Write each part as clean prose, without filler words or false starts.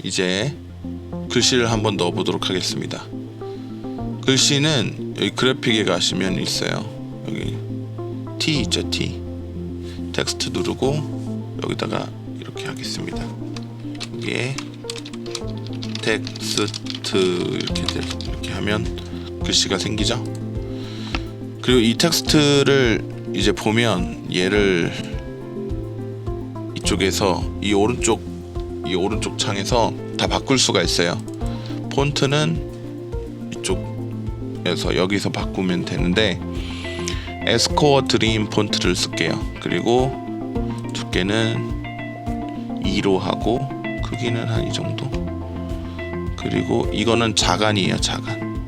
이제 글씨를 한번 넣어 보도록 하겠습니다. 글씨는 여기 그래픽에 가시면 있어요. 여기 T 있죠, T. 텍스트 누르고 여기다가 이렇게 하겠습니다. 이게 텍스트 이렇게 하면 글씨가 생기죠. 그리고 이 텍스트를 이제 보면 얘를 이쪽에서 이 오른쪽 창에서 다 바꿀 수가 있어요. 폰트는 이쪽에서 여기서 바꾸면 되는데 에스코어 드림 폰트를 쓸게요. 그리고 두께는 2로 하고 크기는 한 이 정도. 그리고 이거는 자간이에요, 자간.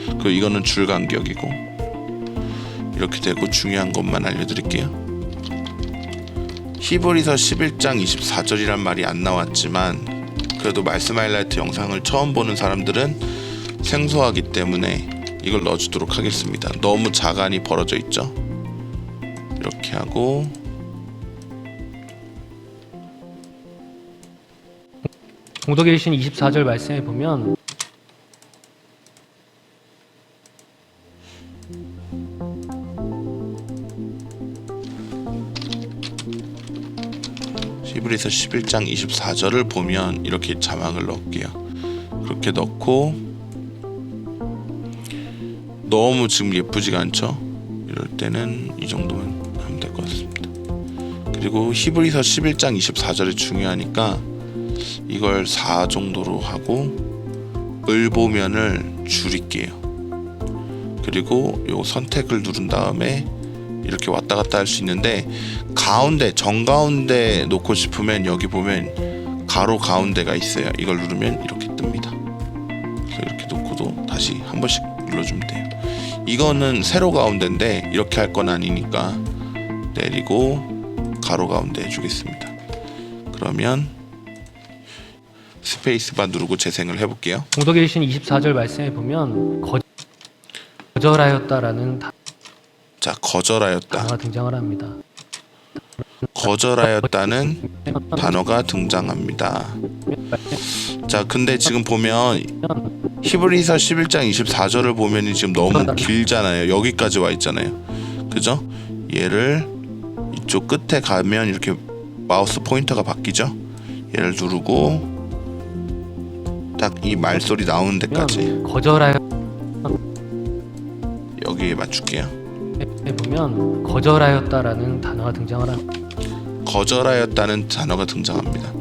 그리고 이거는 줄 간격이고. 이렇게 되고 중요한 것만 알려드릴게요. 히브리서 11장 24절이란 말이 안 나왔지만 그래도 말씀 하이라이트 영상을 처음 보는 사람들은 생소하기 때문에 이걸 넣어주도록 하겠습니다. 너무 자간이 벌어져 있죠. 이렇게 하고 공독에 계신 24절 말씀에 보면 히브리서 11장 24절을 보면 이렇게 자막을 넣을게요. 그렇게 넣고 너무 지금 예쁘지가 않죠? 이럴 때는 이 정도만 하면 될 것 같습니다. 그리고 히브리서 11장 24절이 중요하니까 이걸 4 정도로 하고 을보면을 줄일게요. 그리고 요 선택을 누른 다음에 이렇게 왔다 갔다 할 수 있는데 가운데 정가운데 놓고 싶으면 여기 보면 가로 가운데가 있어요. 이걸 누르면 이렇게 뜹니다. 그래서 이렇게 놓고도 다시 한 번씩 눌러주면 돼요. 이거는 세로 가운데인데 이렇게 할 건 아니니까 내리고 가로 가운데 해주겠습니다. 그러면 스페이스바 누르고 재생을 해볼게요. 공독에 계신 24절 말씀에 보면 거절하였다라는 자, 거절하였다. 단어가 등장을 합니다. 거절하였다는 단어가 등장합니다. 자, 근데 지금 보면 히브리서 11장 24절을 보면 지금 너무 길잖아요. 여기까지 와 있잖아요. 그죠? 얘를 이쪽 끝에 가면 이렇게 마우스 포인터가 바뀌죠? 얘를 누르고 딱 이 말소리 나오는 데까지 여기에 맞출게요. 보면 거절하였다라는 단어가 등장을 합니다. 거절하였다는 단어가 등장합니다.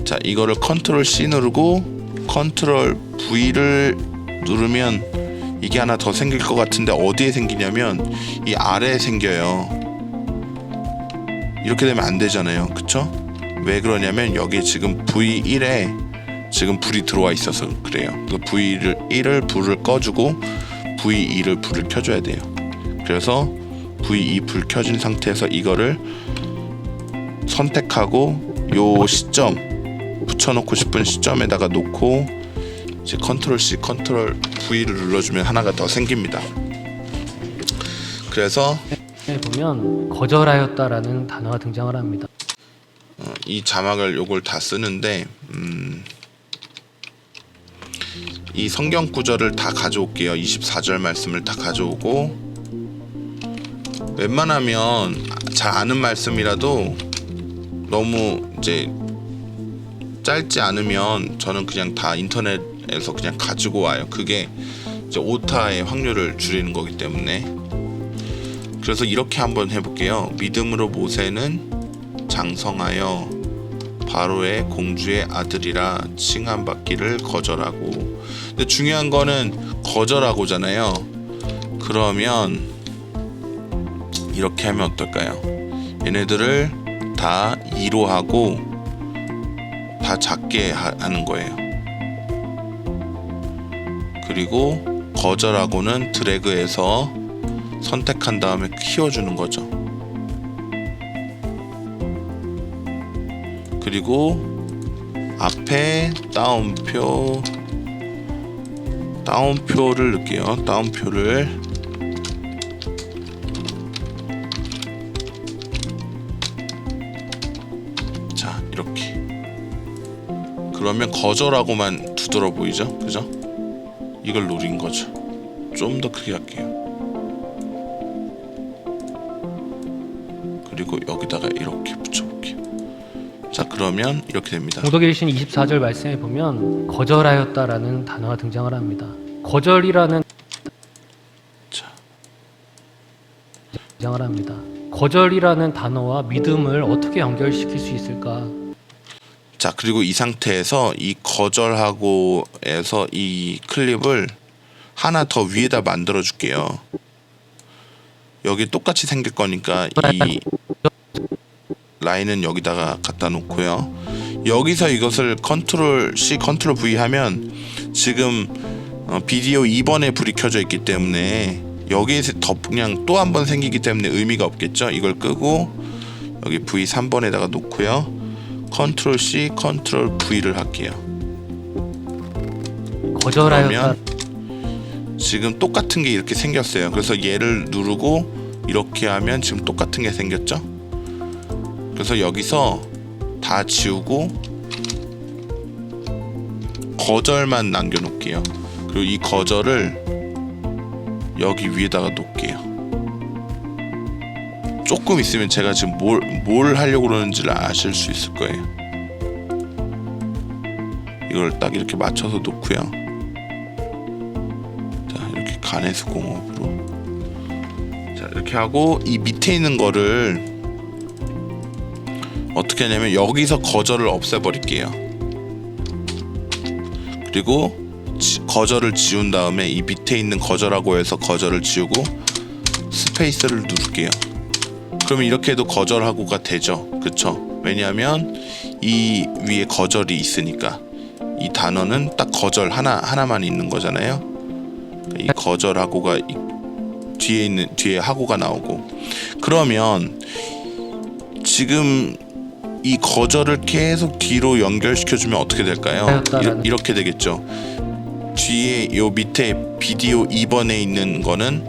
자, 이거를 컨트롤 C 누르고 컨트롤 V를 누르면 이게 하나 더 생길 것 같은데 어디에 생기냐면 이 아래에 생겨요. 이렇게 되면 안 되잖아요. 그쵸? 왜 그러냐면 여기 지금 V1에 지금 불이 들어와 있어서 그래요. V1을 불을 꺼주고 V2를 불을 켜줘야 돼요. 그래서 V2 불 켜진 상태에서 이거를 선택하고 요 시점 붙여놓고 싶은 시점에다가 놓고 이제 컨트롤 C, 컨트롤 V를 눌러주면 하나가 더 생깁니다. 그래서 보면 거절하였다라는 단어가 등장을 합니다. 이 자막을 요걸 다 쓰는데 이 성경 구절을 다 가져올게요. 24절 말씀을 다 가져오고 웬만하면 잘 아는 말씀이라도 너무 이제 짧지 않으면 저는 그냥 다 인터넷에서 그냥 가지고 와요. 그게 이제 오타의 확률을 줄이는 거기 때문에. 그래서 이렇게 한번 해볼게요. 믿음으로 모세는 장성하여 바로의 공주의 아들이라 칭함받기를 거절하고. 근데 중요한 거는 거절하고잖아요. 그러면 이렇게 하면 어떨까요? 얘네들을 다 2로 하고 다 작게 하는 거예요. 그리고 거절하고는 드래그해서 선택한 다음에 키워주는 거죠. 그리고 앞에 따옴표를 넣을게요. 따옴표를 자, 이렇게 그러면 거절하고만 두드러 보이죠? 그죠? 이걸 노린 거죠. 좀 더 크게 할게요. 그리고 여기다가 이렇게 붙여볼게요. 자, 그러면 이렇게 됩니다. 공독일신 24절 말씀에 보면 거절하였다라는 단어가 등장을 합니다. 거절이라는 자, 등장을 합니다. 거절이라는 단어와 믿음을 어떻게 연결시킬 수 있을까? 자, 그리고 이 상태에서 이 거절하고에서 이 클립을 하나 더 위에다 만들어 줄게요. 여기 똑같이 생길 거니까 이 라인은 여기다가 갖다 놓고요. 여기서 이것을 컨트롤 C, 컨트롤 V 하면 지금 비디오 2번에 불이 켜져 있기 때문에 여기에서 더 그냥 또 한 번 생기기 때문에 의미가 없겠죠. 이걸 끄고 여기 V 3번에다가 놓고요. 컨트롤 C, 컨트롤 V를 할게요. 거절하였다. 그러면 지금 똑같은 게 이렇게 생겼어요. 그래서 얘를 누르고 이렇게 하면 지금 똑같은 게 생겼죠. 그래서 여기서 다 지우고 거절만 남겨놓을게요. 그리고 이 거절을 여기 위에다가 놓을게요. 조금 있으면 제가 지금 뭘 하려고 그러는지를 아실 수 있을 거예요. 이걸 딱 이렇게 맞춰서 놓고요. 자, 이렇게 가내수공업으로 자, 이렇게 하고 이 밑에 있는 거를 어떻게 하냐면 여기서 거절을 없애버릴게요. 그리고 거절을 지운 다음에 이 밑에 있는 거절하고 해서 거절을 지우고 스페이스를 누를게요. 그러면 이렇게 해도 거절하고가 되죠. 그쵸? 왜냐하면 이 위에 거절이 있으니까 이 단어는 딱 거절 하나만 있는 거잖아요. 이 거절하고가 뒤에 하고가 나오고 그러면 지금 이 거절을 계속 뒤로 연결시켜주면 어떻게 될까요? 이렇게 되겠죠. 뒤에 요 밑에 비디오 2번에 있는 거는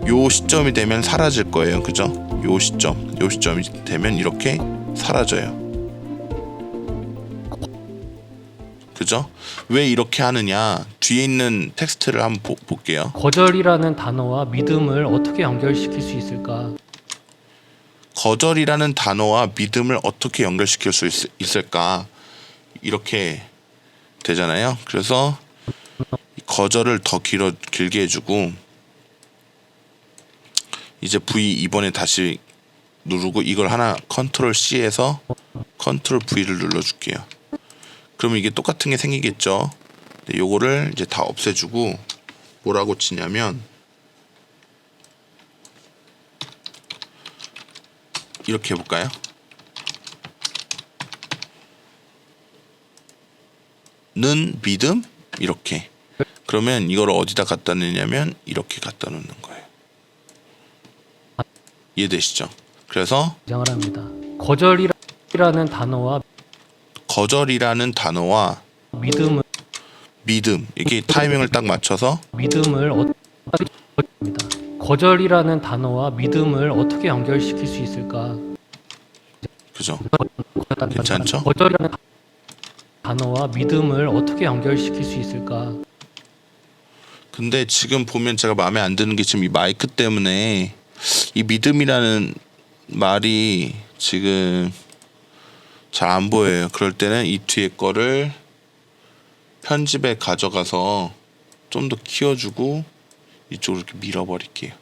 요 시점이 되면 사라질 거예요. 그죠? 요 시점이 되면 이렇게 사라져요. 그죠? 왜 이렇게 하느냐? 뒤에 있는 텍스트를 한번 볼게요. 거절이라는 단어와 믿음을 어떻게 연결시킬 수 있을까? 거절이라는 단어와 믿음을 어떻게 연결시킬 수 있을까? 이렇게 되잖아요. 그래서 거절을 더 길게 해주고 이제 V 2번에 다시 누르고 이걸 하나 컨트롤 C에서 컨트롤 V를 눌러줄게요. 그러면 이게 똑같은 게 생기겠죠. 요거를 이제 다 없애주고 뭐라고 치냐면 이렇게 해볼까요? 는 믿음 이렇게. 그러면 이걸 어디다 갖다 놓냐면 이렇게 갖다 놓는 거예요. 이해되시죠? 그래서 등장을 합니다. 거절이라는 단어와 믿음 이게 타이밍을 딱 맞춰서 믿음을 합니다. 거절이라는 단어와 믿음을 어떻게 연결시킬 수 있을까? 그죠? 괜찮죠? 거절이라는 단어와 믿음을 어떻게 연결시킬 수 있을까? 근데 지금 보면 제가 마음에 안 드는 게 지금 이 마이크 때문에 이 믿음이라는 말이 지금 잘 안 보여요. 그럴 때는 이 뒤에 거를 편집에 가져가서 좀 더 키워주고 이쪽으로 이렇게 밀어버릴게요.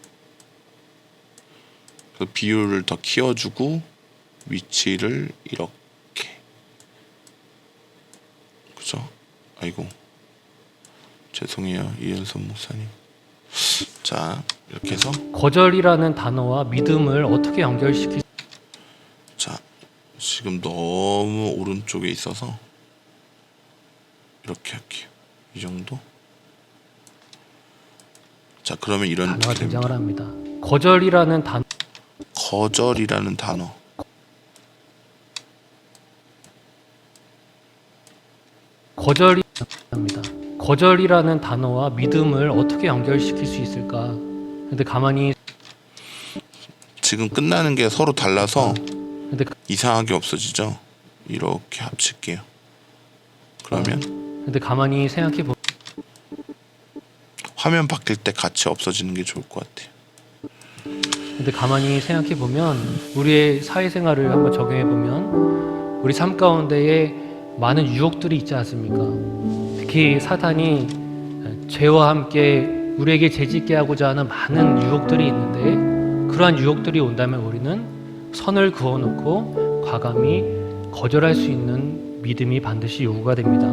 그래서 비율을 더 키워주고 위치를 이렇게. 그죠? 아이고 죄송해요 이현선 목사님. 자 이렇게 해서 거절이라는 단어와 믿음을 어떻게 연결시킬 자 지금 너무 오른쪽에 있어서 이렇게 할게요. 이 정도. 자 그러면 이런 단어가 느낌이 됩니다. 등장을 합니다. 거절이라는 단어 거절이라는 단어와 믿음을 어떻게 연결시킬 수 있을까? 근데 가만히 지금 끝나는 게 서로 달라서 근데 이상하게 없어지죠. 이렇게 합칠게요. 그러면 근데 가만히 생각해 보면 화면 바뀔 때 같이 없어지는 게 좋을 것 같아요. 우리의 사회생활을 한번 적용해 보면 우리 삶 가운데에 많은 유혹들이 있지 않습니까? 특히 사탄이 죄와 함께 우리에게 재짓게 하고자 하는 많은 유혹들이 있는데, 그러한 유혹들이 온다면 우리는 선을 그어놓고 과감히 거절할 수 있는 믿음이 반드시 요구가 됩니다.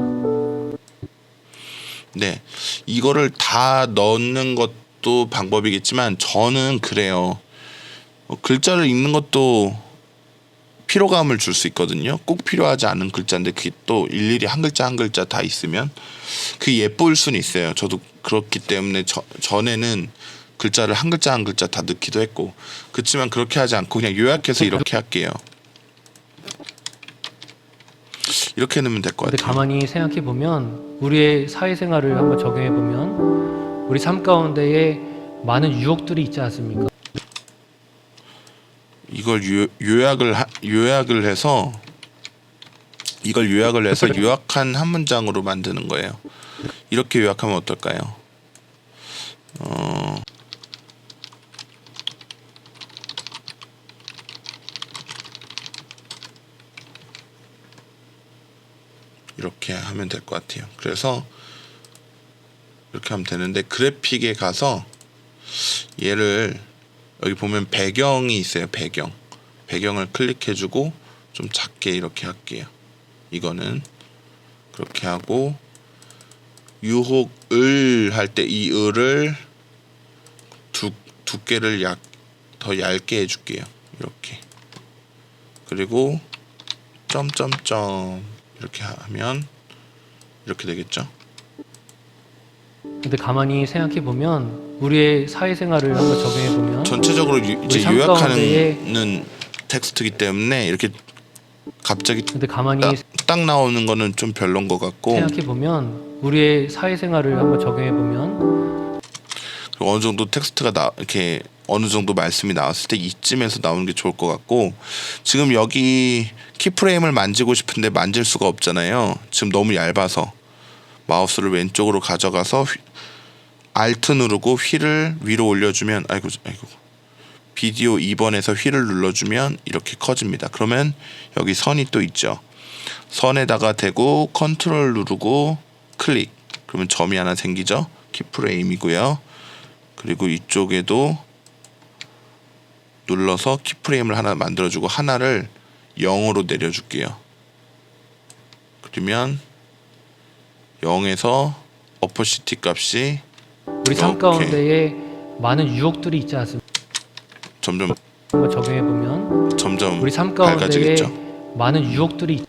네, 이거를 다 넣는 것도 방법이겠지만 저는 그래요. 글자를 읽는 것도 피로감을 줄 수 있거든요. 꼭 필요하지 않은 글자인데 그게 또 일일이 한 글자 한 글자 다 있으면 그게 예쁠 수는 있어요. 저도 그렇기 때문에 전에는 글자를 한 글자 한 글자 다 넣기도 했고, 그렇지만 그렇게 하지 않고 그냥 요약해서 이렇게 할게요. 이렇게 넣으면 될 것 근데 같아요. 가만히 생각해 보면 우리의 사회생활을 한번 적용해 보면 우리 삶 가운데에 많은 유혹들이 있지 않습니까? 이걸 요약을 해서 요약한 한 문장으로 만드는 거예요. 이렇게 요약하면 어떨까요? 이렇게 하면 될 것 같아요. 그래서 이렇게 하면 되는데, 그래픽에 가서 얘를 여기 보면 배경이 있어요. 배경을 클릭해주고 좀 작게 이렇게 할게요. 이거는 그렇게 하고, 유혹을 할 때 이 을을 두께를 더 얇게 해줄게요. 이렇게. 그리고 점점점 이렇게 하면 이렇게 되겠죠. 근데 가만히 생각해 보면 우리의 사회생활을 한번 적용해 보면 전체적으로 이제 삶 요약하는 텍스트이기 때문에 이렇게 갑자기 근데 가만히 딱 나오는 거는 좀 별론 것 같고, 생각해 보면 우리의 사회생활을 한번 적용해 보면 어느 정도 텍스트가 이렇게 어느 정도 말씀이 나왔을 때 이쯤에서 나오는 게 좋을 것 같고, 지금 여기 키프레임을 만지고 싶은데 만질 수가 없잖아요. 지금 너무 얇아서 마우스를 왼쪽으로 가져가서 Alt 누르고 휠을 위로 올려주면, 아이고 비디오 2번에서 휠을 눌러주면 이렇게 커집니다. 그러면 여기 선이 또 있죠. 선에다가 대고 컨트롤 누르고 클릭, 그러면 점이 하나 생기죠. 키프레임이고요. 그리고 이쪽에도 눌러서 키프레임을 하나 만들어주고 하나를 0으로 내려줄게요. 그러면 0에서 어퍼시티 값이 우리 삶 가운데에 많은 유혹들이 있지 않습니까? 점점 한번 적용해 보면 우리 삶 가운데에 밝아지겠죠. 많은 유혹들이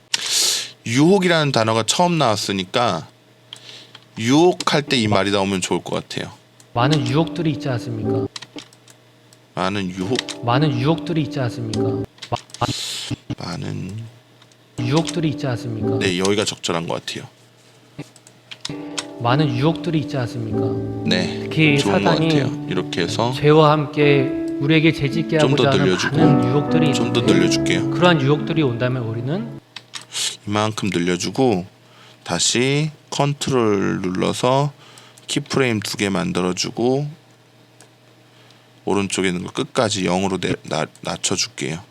유혹이라는 단어가 처음 나왔으니까 유혹할 때 이 말이 나오면 좋을 것 같아요. 많은 유혹들이 있지 않습니까? 많은 유혹, 많은 유혹들이 있지 않습니까? 많은 유혹들이 있지 않습니까? 네, 여기가 적절한 것 같아요. 많은 유혹들이 있지 않습니까? 네, 특히 좋은 것 사탄이 같아요. 이렇게 해서 죄와 함께 우리에게 재짓게 좀 더 하고자 하는 늘려주고, 많은 유혹들이 좀 더 있는데, 늘려줄게요. 그러한 유혹들이 온다면 우리는 이만큼 늘려주고 다시 컨트롤 눌러서 키프레임 2개 만들어주고 오른쪽에 있는 거 끝까지 0으로 낮춰줄게요.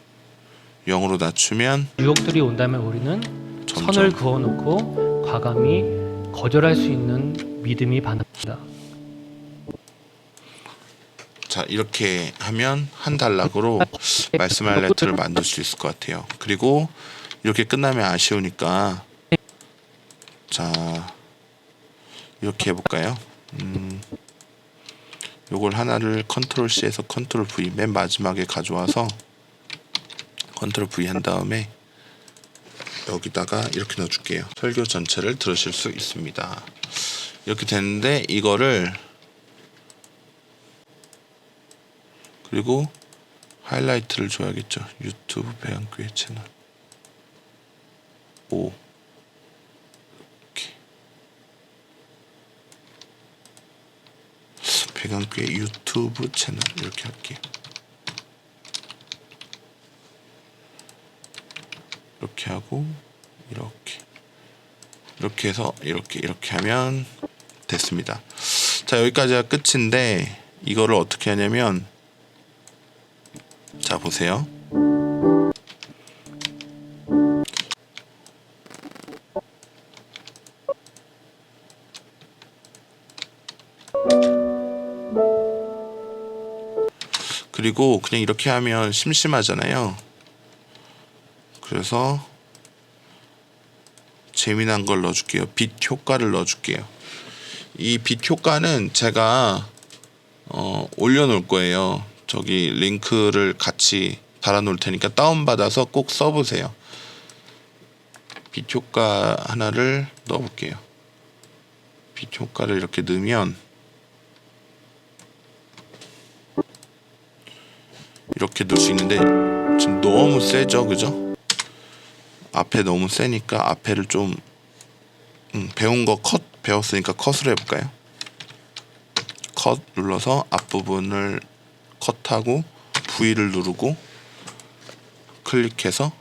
0으로 낮추면 유혹들이 온다면 우리는 점점 선을 그어놓고 과감히 거절할 수 있는 믿음이 반응합니다. 자, 이렇게 하면 한 단락으로 말씀할 레터를 만들 수 있을 것 같아요. 그리고 이렇게 끝나면 아쉬우니까 자, 이렇게 해볼까요? 요걸 하나를 컨트롤 C에서 컨트롤 V 맨 마지막에 가져와서 컨트롤 V 한 다음에 여기다가 이렇게 넣어줄게요. 설교 전체를 들으실 수 있습니다. 이렇게 됐는데 이거를 그리고 하이라이트를 줘야겠죠. 유튜브 배양교회 채널 5 이렇게 배양교회 유튜브 채널 이렇게 할게요. 이렇게 하고 이렇게 이렇게 해서 이렇게 하면 됐습니다. 자, 여기까지가 끝인데 이거를 어떻게 하냐면, 자 보세요. 그리고 그냥 이렇게 하면 심심하잖아요. 그래서 재미난 걸 넣어줄게요. 빛 효과를 넣어줄게요. 이 빛 효과는 제가 올려놓을 거예요. 저기 링크를 같이 달아놓을 테니까 다운받아서 꼭 써보세요. 빛 효과 하나를 넣어볼게요. 빛 효과를 이렇게 넣으면 이렇게 넣을 수 있는데 지금 너무 세죠, 그죠? 앞에 너무 세니까 앞에를 좀 배운 거 컷 배웠으니까 컷으로 해볼까요? 컷 눌러서 앞부분을 컷하고 V를 누르고 클릭해서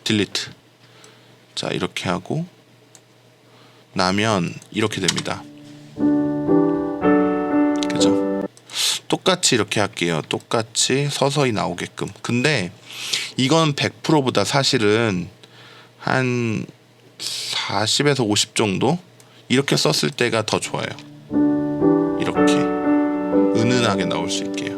딜리트. 자, 이렇게 하고 나면 이렇게 됩니다. 그죠? 똑같이 이렇게 할게요. 똑같이 서서히 나오게끔. 근데 이건 100%보다 사실은 한 40에서 50 정도 이렇게 썼을 때가 더 좋아요. 이렇게 은은하게 나올 수 있게요.